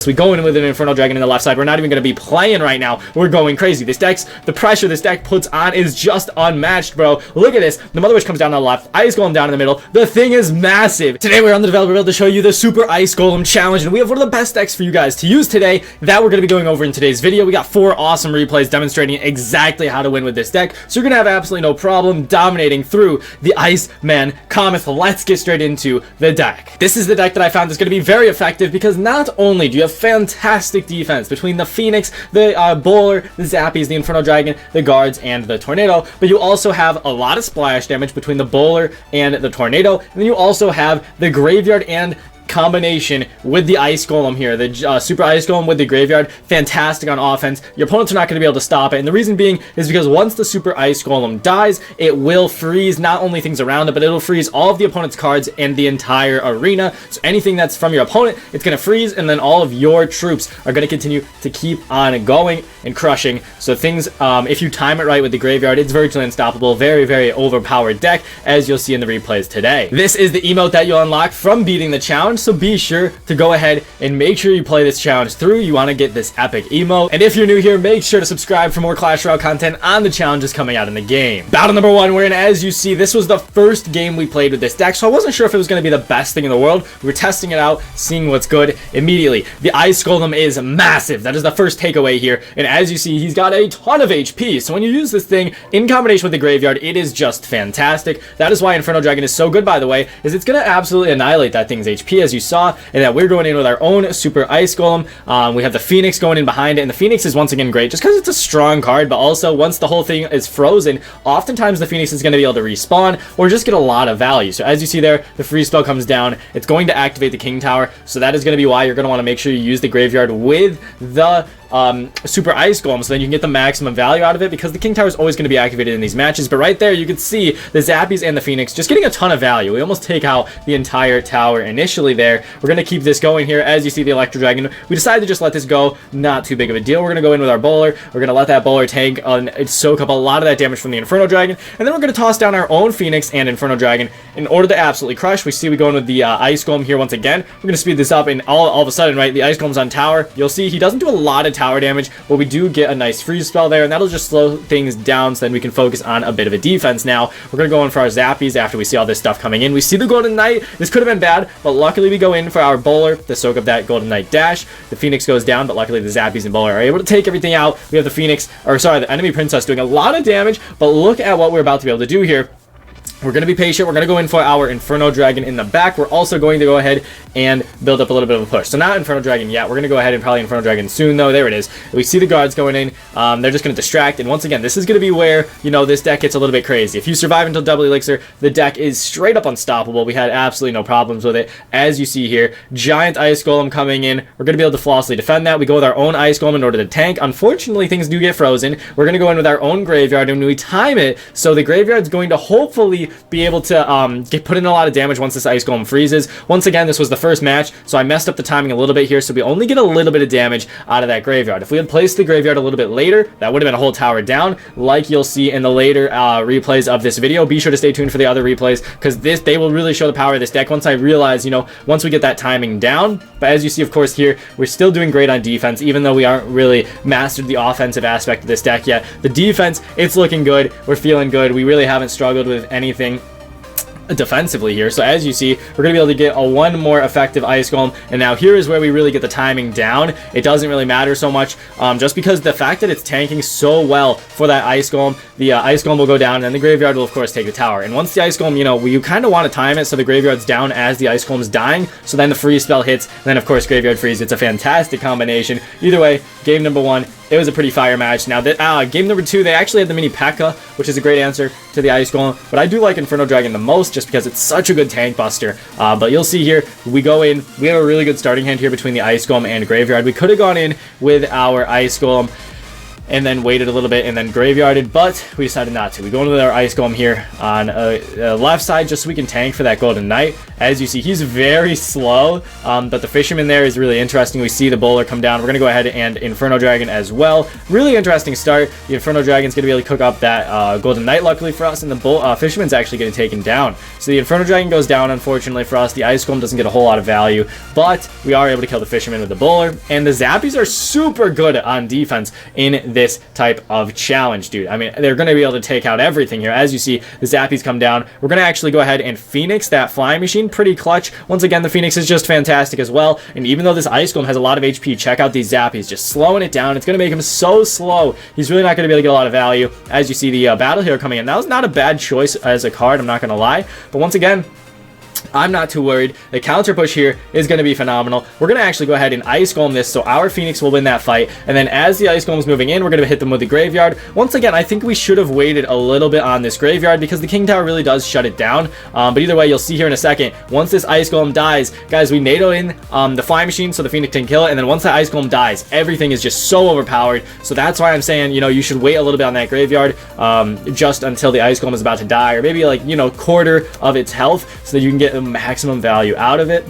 So we go in with an Inferno Dragon in the left side. We're not even going to be playing right now. We're going crazy. The pressure this deck puts on is just unmatched, bro. Look at this. The Mother Wish comes down on the left. Ice Golem down in the middle. The thing is massive. Today we're on the developer build to show you the Super Ice Golem Challenge, and we have one of the best decks for you guys to use today that we're going to be going over in today's video. We got 4 awesome replays demonstrating exactly how to win with this deck, so you're going to have absolutely no problem dominating through the Iceman Cometh. Let's get straight into the deck. This is the deck that I found is going to be very effective because not only do you have fantastic defense between the Phoenix, the Bowler, the Zappies, the Inferno Dragon, the Guards, and the Tornado, but you also have a lot of splash damage between the Bowler and the Tornado, and then you also have the Graveyard and combination with the Ice Golem here, the Super Ice Golem with the Graveyard. Fantastic on offense. Your opponents are not going to be able to stop it, and the reason being is because once the Super Ice Golem dies, it will freeze not only things around it, but it'll freeze all of the opponent's cards and the entire arena. So anything that's from your opponent, it's going to freeze, and then all of your troops are going to continue to keep on going and crushing. So things, if you time it right with the Graveyard, it's virtually unstoppable. Very, very overpowered deck, as you'll see in the replays today. This is the emote that you'll unlock from beating the challenge, so be sure to go ahead and make sure you play this challenge through. You want to get this epic emote, and if you're new here, make sure to subscribe for more Clash Royale content on the challenges coming out in the game. Battle number 1, we're in. As you see, this was the first game we played with this deck, so I wasn't sure if it was going to be the best thing in the world. We were testing it out, seeing what's good. Immediately, the Ice Golem is massive. That is the first takeaway here, and as you see, he's got a ton of HP, so when you use this thing in combination with the Graveyard, it is just fantastic. That is why Inferno Dragon is so good, by the way, is it's going to absolutely annihilate that thing's HP, as you saw, and that we're going in with our own Super Ice Golem. We have the Phoenix going in behind it, and the Phoenix is once again great just because it's a strong card, but also once the whole thing is frozen, oftentimes the Phoenix is going to be able to respawn or just get a lot of value. So as you see there, the freeze spell comes down. It's going to activate the King Tower, so that is going to be why you're going to want to make sure you use the Graveyard with the Super Ice Golem, so then you can get the maximum value out of it, because the King Tower is always going to be activated in these matches. But right there, you can see the Zappies and the Phoenix just getting a ton of value. We almost take out the entire tower initially there. We're going to keep this going here. As you see the Electro Dragon, we decided to just let this go. Not too big of a deal. We're going to go in with our Bowler. We're going to let that Bowler tank and soak up a lot of that damage from the Inferno Dragon, and then we're going to toss down our own Phoenix and Inferno Dragon in order to absolutely crush. We see we go in with the Ice Golem here once again. We're going to speed this up, and all of a sudden, right, the Ice Golem's on tower. You'll see he doesn't do a lot of tower damage, but we do get a nice freeze spell there, and that'll just slow things down, so then we can focus on a bit of a defense now. We're going to go in for our Zappies after we see all this stuff coming in. We see the Golden Knight. This could have been bad, but luckily we go in for our Bowler to soak up that Golden Knight dash. The Phoenix goes down, but luckily the Zappies and Bowler are able to take everything out. We have the Phoenix, or sorry, the enemy Princess doing a lot of damage, but look at what we're about to be able to do here. We're going to be patient. We're going to go in for our Inferno Dragon in the back. We're also going to go ahead and build up a little bit of a push. So not Inferno Dragon yet. We're going to go ahead and probably Inferno Dragon soon, though. There it is. We see the Guards going in. They're just going to distract. And once again, this is going to be where, you know, this deck gets a little bit crazy. If you survive until double Elixir, the deck is straight up unstoppable. We had absolutely no problems with it. As you see here, Giant Ice Golem coming in. We're going to be able to flawlessly defend that. We go with our own Ice Golem in order to tank. Unfortunately, things do get frozen. We're going to go in with our own Graveyard, and we time it so the Graveyard's going to hopefully be able to get put in a lot of damage once this Ice Golem freezes. Once again, this was the first match, so I messed up the timing a little bit here, so we only get a little bit of damage out of that Graveyard. If we had placed the Graveyard a little bit later, that would have been a whole tower down, like you'll see in the later replays of this video. Be sure to stay tuned for the other replays, because they will really show the power of this deck once I realize, you know, once we get that timing down. But as you see, of course, here, we're still doing great on defense, even though we aren't really mastered the offensive aspect of this deck yet. The defense, it's looking good. We're feeling good. We really haven't struggled with anything defensively here. So as you see, we're going to be able to get a one more effective Ice Golem, and now here is where we really get the timing down. It doesn't really matter so much, just because the fact that it's tanking so well for that Ice Golem, the Ice Golem will go down, and then the Graveyard will of course take the tower. And once the Ice Golem, you know, you kind of want to time it so the Graveyard's down as the Ice Golem's dying, so then the freeze spell hits, and then of course Graveyard freeze. It's a fantastic combination. Either way, game number 1, it was a pretty fire match. Now, game number 2, they actually had the mini P.E.K.K.A, which is a great answer to the Ice Golem, but I do like Inferno Dragon the most just because it's such a good tank buster. But you'll see here, we go in, we have a really good starting hand here between the Ice Golem and Graveyard. We could have gone in with our Ice Golem and then waited a little bit and then Graveyarded, but we decided not to. We go into our Ice Golem here on left side just so we can tank for that Golden Knight, As you see, he's very slow, but the Fisherman there is really interesting. We see the Bowler come down. We're going to go ahead and Inferno Dragon as well. Really interesting start. The Inferno Dragon's going to be able to cook up that Golden Knight, luckily for us, and the Fisherman's actually getting taken down. So the Inferno Dragon goes down, unfortunately for us. The Ice Golem doesn't get a whole lot of value, but we are able to kill the Fisherman with the Bowler, and the Zappies are super good on defense in this type of challenge, dude. I mean, they're going to be able to take out everything here. As you see, the Zappies come down. We're going to actually go ahead and Phoenix that Flying Machine. Pretty clutch. Once again, the Phoenix is just fantastic as well, and even though this Ice Golem has a lot of HP, check out these Zappies, just slowing it down. It's going to make him so slow. He's really not going to be able to get a lot of value. As you see the Battle Hero coming in. That was not a bad choice as a card, I'm not going to lie, but once again, I'm not too worried. The counter push here is going to be phenomenal. We're going to actually go ahead and Ice Golem this, so our Phoenix will win that fight. And then as the Ice Golem is moving in, we're going to hit them with the Graveyard. Once again, I think we should have waited a little bit on this Graveyard because the King Tower really does shut it down. But either way, you'll see here in a second, once this Ice Golem dies, guys, we NATO in the Flying Machine so the Phoenix can kill it. And then once that Ice Golem dies, everything is just so overpowered. So that's why I'm saying, you know, you should wait a little bit on that Graveyard just until the Ice Golem is about to die, or maybe like, you know, quarter of its health so that you can get the maximum value out of it.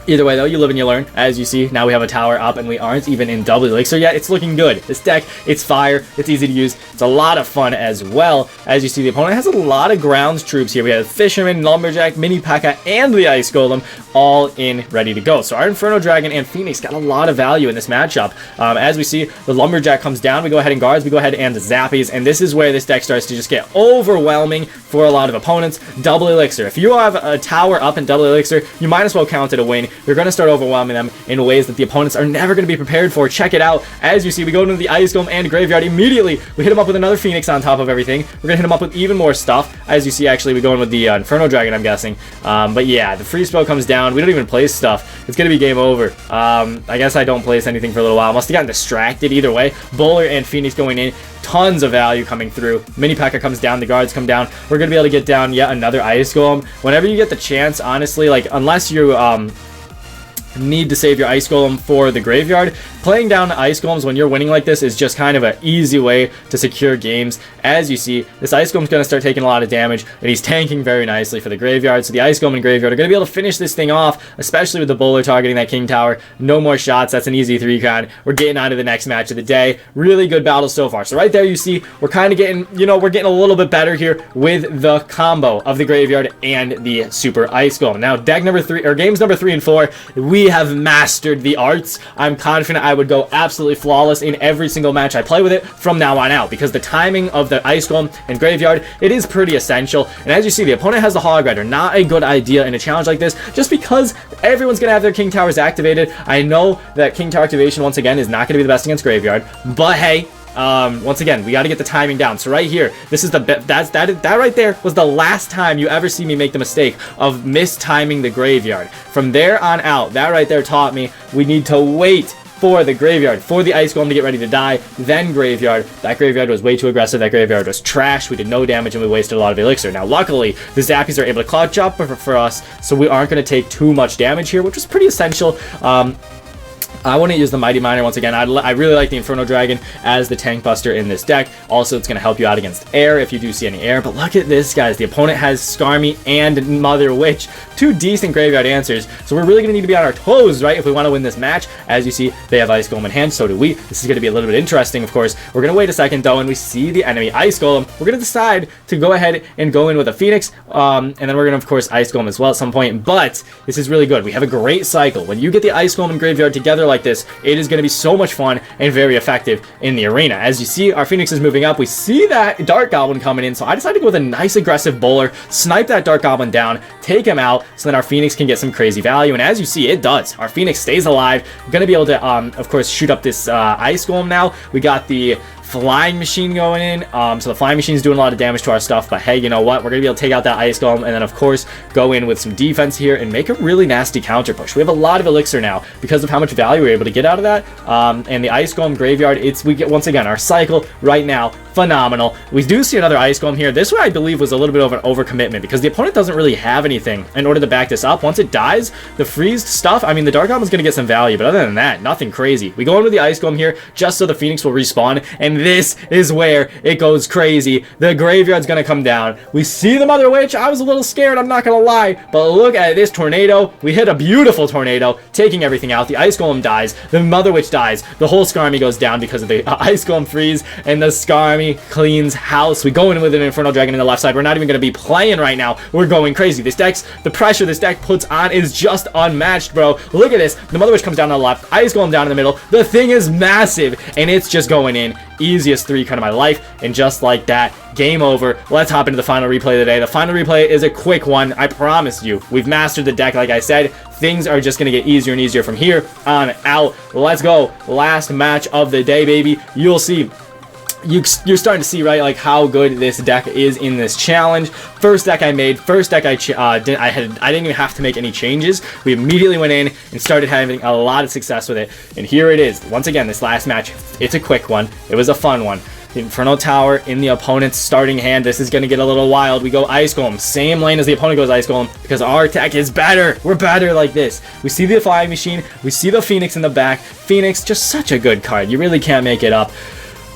Either way, though, you live and you learn. As you see, now we have a tower up, and we aren't even in double elixir yet. It's looking good. This deck, it's fire. It's easy to use. It's a lot of fun as well. As you see, the opponent has a lot of grounds troops here. We have Fisherman, Lumberjack, Mini P.E.K.K.A, and the Ice Golem all in, ready to go. So our Inferno Dragon and Phoenix got a lot of value in this matchup. As we see, the Lumberjack comes down. We go ahead and guards. We go ahead and Zappies, and this is where this deck starts to just get overwhelming for a lot of opponents. Double elixir. If you have a tower up in double elixir, you might as well count it a win. You're going to start overwhelming them in ways that the opponents are never going to be prepared for. Check it out. As you see, we go into the Ice Golem and Graveyard immediately. We hit him up with another Phoenix on top of everything. We're going to hit him up with even more stuff. As you see, actually, we go in with the Inferno Dragon, I'm guessing. But yeah, the free spell comes down. We don't even place stuff. It's going to be game over. I guess I don't place anything for a little while. Must have gotten distracted either way. Bowler and Phoenix going in. Tons of value coming through. Mini P.E.K.K.A comes down. The guards come down. We're going to be able to get down yet another Ice Golem. Whenever you get the chance, honestly, like, unless you need to save your Ice Golem for the Graveyard, playing down Ice Golems when you're winning like this is just kind of an easy way to secure games. As you see, this Ice Golem's going to start taking a lot of damage, and he's tanking very nicely for the Graveyard. So the Ice Golem and Graveyard are going to be able to finish this thing off, especially with the Bowler targeting that King Tower. No more shots. That's an easy 3-con. We're getting on to the next match of the day. Really good battle so far. So right there you see, we're kind of getting, you know, we're getting a little bit better here with the combo of the Graveyard and the Super Ice Golem. Now, deck number 3, or games number 3 and 4, we have mastered the arts. I'm confident I would go absolutely flawless in every single match I play with it from now on out, because the timing of the Ice Golem and Graveyard, it is pretty essential. And as you see, the opponent has the Hog Rider. Not a good idea in a challenge like this, just because everyone's going to have their King Towers activated. I know that King Tower activation, once again, is not going to be the best against Graveyard, but hey, once again, we got to get the timing down. So right here, this is that right there was the last time you ever see me make the mistake of mistiming the Graveyard. From there on out, that right there taught me we need to wait for the Graveyard, for the Ice Golem to get ready to die, then Graveyard. That Graveyard was way too aggressive. That Graveyard was trash. We did no damage, and we wasted a lot of elixir. Now, luckily, the Zappies are able to clutch up for us, so we aren't going to take too much damage here, which was pretty essential. I want to use the Mighty Miner once again. I really like the Inferno Dragon as the tank buster in this deck. Also, it's going to help you out against air if you do see any air. But look at this, guys. The opponent has Skarmy and Mother Witch. Two decent Graveyard answers. So we're really going to need to be on our toes, right, if we want to win this match. As you see, they have Ice Golem in hand. So do we. This is going to be a little bit interesting, of course. We're going to wait a second, though, and we see the enemy Ice Golem. We're going to decide to go ahead and go in with a Phoenix. And then we're going to, of course, Ice Golem as well at some point. But this is really good. We have a great cycle. When you get the Ice Golem and Graveyard together like this, it is going to be so much fun and very effective in the arena. As you see, our Phoenix is moving up. We see that Dark Goblin coming in, so I decided to go with a nice aggressive Bowler, snipe that Dark Goblin down, take him out, so then our Phoenix can get some crazy value. And as you see, it does. Our Phoenix stays alive. We're going to be able to, of course, shoot up this Ice Golem now. We got the Flying Machine going in, so the Flying Machine is doing a lot of damage to our stuff, but hey, you know what, we're going to be able to take out that Ice Golem, and then of course go in with some defense here and make a really nasty counter push. We have a lot of elixir now because of how much value we're able to get out of that, and the Ice Golem Graveyard, we get, once again, our cycle right now, phenomenal. We do see another Ice Golem here. This one I believe was a little bit of an overcommitment because the opponent doesn't really have anything in order to back this up. Once it dies, the freezed stuff, I mean, the Dark Goblin's going to get some value, but other than that, nothing crazy. We go in with the Ice Golem here just so the Phoenix will respawn and and this is where it goes crazy. The graveyard's gonna come down. We see the Mother Witch. I was a little scared, I'm not gonna lie, but look at this tornado. We hit a beautiful tornado, taking everything out. The Ice Golem dies, the Mother Witch dies, the whole Skarmy goes down because of the Ice Golem freeze, and the Skarmy cleans house. We go in with an Infernal Dragon in the left side. We're not even gonna be playing right now. We're going crazy. The pressure this deck puts on is just unmatched, bro. Look at this. The Mother Witch comes down on the left, Ice Golem down in the middle. The thing is massive, and it's just going in. Easiest 3 cut of my life, and just like that, game over. Let's hop into the final replay of the day. The final replay is a quick one, I promise you. We've mastered the deck, like I said. Things are just going to get easier and easier from here on out. Let's go. Last match of the day, baby. You'll see. You're starting to see, right, like how good this deck is in this challenge. First deck I made, first deck I didn't even have to make any changes. We immediately went in and started having a lot of success with it. And here it is. Once again, this last match, it's a quick one. It was a fun one. The Inferno Tower in the opponent's starting hand. This is going to get a little wild. We go Ice Golem. Same lane as the opponent goes Ice Golem because our tech is better. We're better like this. We see the Flying Machine. We see the Phoenix in the back. Phoenix, just such a good card. You really can't make it up.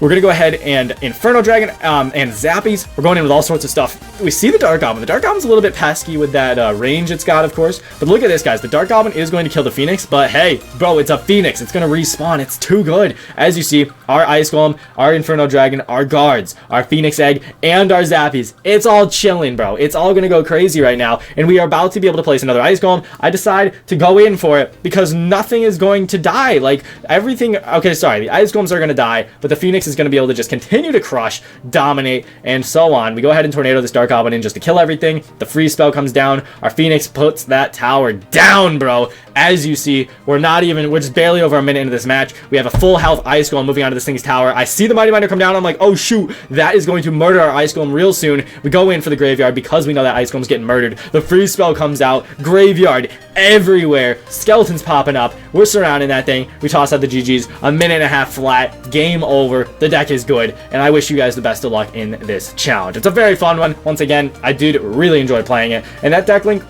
We're going to go ahead and Inferno Dragon and Zappies. We're going in with all sorts of stuff. We see the Dark Goblin. The Dark Goblin's a little bit pesky with that range it's got, of course. But look at this, guys. The Dark Goblin is going to kill the Phoenix. But hey, bro, it's a Phoenix. It's going to respawn. It's too good. As you see, our Ice Golem, our Inferno Dragon, our Guards, our Phoenix Egg, and our Zappies. It's all chilling, bro. It's all going to go crazy right now. And we are about to be able to place another Ice Golem. I decide to go in for it because nothing is going to die. Like, everything... Okay, sorry. The Ice Golems are going to die, but the Phoenix is going to be able to just continue to crush, dominate, and so on. We go ahead and tornado this Dark Goblin in just to kill everything. The freeze spell comes down. Our Phoenix puts that tower down, bro. As you see, we're just barely over a minute into this match. We have a full health Ice Golem moving onto this thing's tower. I see the Mighty Miner come down. I'm like, oh shoot, that is going to murder our Ice Golem real soon. We go in for the graveyard because we know that Ice Golem's getting murdered. The freeze spell comes out. Graveyard everywhere. Skeletons popping up. We're surrounding that thing. We toss out the GGs. A minute and a half flat. Game over. The deck is good, and I wish you guys the best of luck in this challenge. It's a very fun one. Once again, I did really enjoy playing it, and that deck link,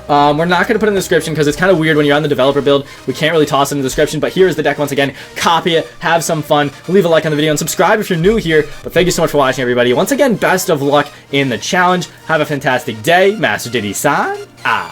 we're not going to put in the description because it's kind of weird when you're on the developer build. We can't really toss it in the description, but here's the deck once again. Copy it, have some fun, leave a like on the video, and subscribe if you're new here. But thank you so much for watching, everybody. Once again, best of luck in the challenge. Have a fantastic day. Master Diddy-san out.